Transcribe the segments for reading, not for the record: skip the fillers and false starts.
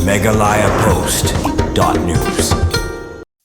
MeghalayaPost.news.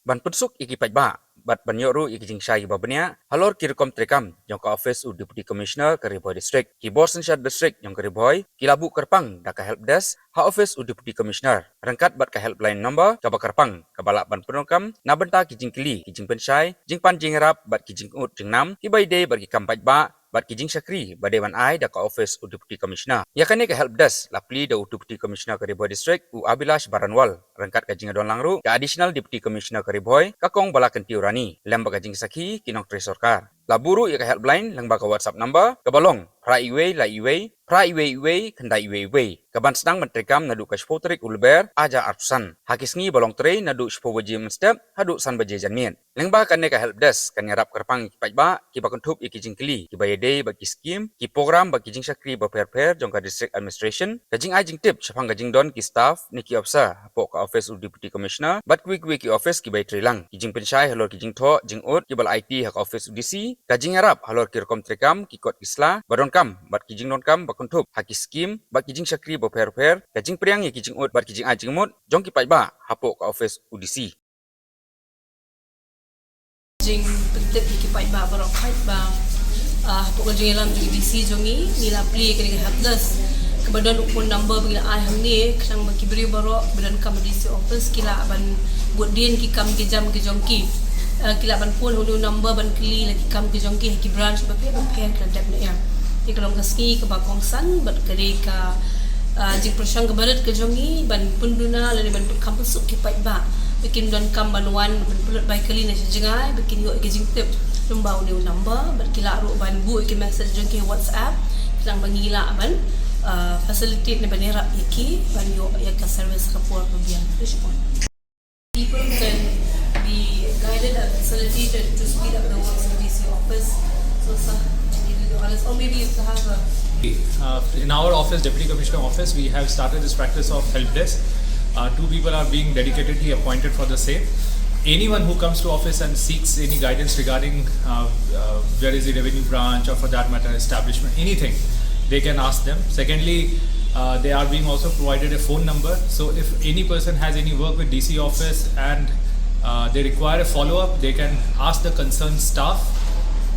Ban Pynsuk iki Paidbah, bat ban yoru iki jingshai babania, halor kirekom trekam yang ke Office Deputy Commissioner ke Riboy District, ki Borsenshad District yang ke Riboy, ki Labu Kerpang dak ke help desk, ha Office Deputy Commissioner, rangkat bat ke helpline number, ka Kerpang, ka balak Ban Donkam, na benta ki jingkili, ki jing penshai, jing pan jing rap, bat ki jing ut jing nam, ki baide bat ki kam Paidbah, bat ki jing syakri badewan ai dak Office Deputy Commissioner. Ya kane ke help desk lapli da Deputy Commissioner ke Riboy District u Abilash Baranwal rangkat ka jing adon langru ke Additional Deputy Commissioner ke Riboy ka kong balakan tiurani lembag ka jing sakhi kinong tre sarkar. Laburu ya ke helpline lembag ka WhatsApp number ke balong pra iwe la iwe pra iwe kenda iwe kaban sedang mentrekam nadu ka spotrik ulber aja artusan hakisngi balong tre nadu spo baje step hadu san baje janmien lembag kane ka help desk kan yarap Kerpang ki Paidbah ki bakuntup iki jingkeli ki bayade bagi skim ki program bagi jing sakri baper jong ka district administration ka jing ai jing tip chapang ka jing don ki staff ni ki officer po ka Office Deputy Commissioner bat kwi ki office ki bay trilang ki jing penshai halor ki jing tho jing ut ki bal IT hak Office DC ka jing yarap halor ki rekom trekam ki kot isla badonkam bat ki jing donkam bakuntup haki skim bat ki jing sakri baper ka jing priang ki jing ut bat ki jing ai jing mut jong ki Paidbah hapo ka Office UDC jing pentep ki Paidbah barang Paidbah hapo ka jing lam jing DC jongi nila pli ke helpless kebadan phone number bila ai hamni kang bagi beri baro badan kam DC office kila ban buat din ki kam ki jam ki jongki kila ban phone hulu number ban kli lagi kam ki jongki ki branch ba pe ka dap ne ya ti kalong kaski ke bakong san bat kali ka jing persang ke barat ke jongi ban punduna lani ban kam Pynsuk ki Paidbah bikin don kam ban wan ban pulut bai kali na jengai bikin yo ki jing tip lumbau ni number bat kila ro ban bu ki message jongki WhatsApp kang bangila ban facilitate na banera iki ban yo ka service ka por biang people can be guided and facilitated to speed up the works of DC office so or maybe if they have a in our office, Deputy Commissioner office, we have started this practice of help desk. 2 people are being dedicatedly appointed for the same. Anyone who comes to office and seeks any guidance regarding where is the revenue branch or for that matter establishment, anything, they can ask them. Secondly, they are being also provided a phone number. So if any person has any work with DC office and they require a follow-up, they can ask the concerned staff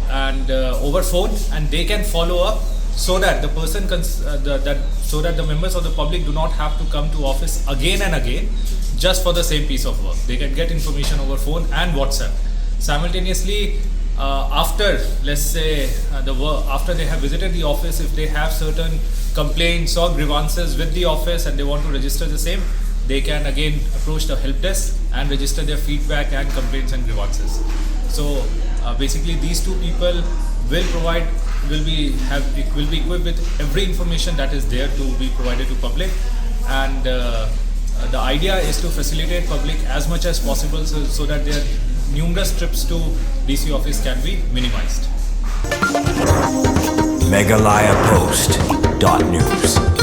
and over phone, and they can follow up so that the person so that the members of the public do not have to come to office again and again just for the same piece of work. They can get information over phone and WhatsApp. Simultaneously, after let's say after they have visited the office, if they have certain complaints or grievances with the office and they want to register the same, they can again approach the help desk and register their feedback and complaints and grievances. So basically these 2 people will be equipped with every information that is there to be provided to public, and the idea is to facilitate public as much as possible so that their numerous trips to DC office can be minimized. MeghalayaPost.news.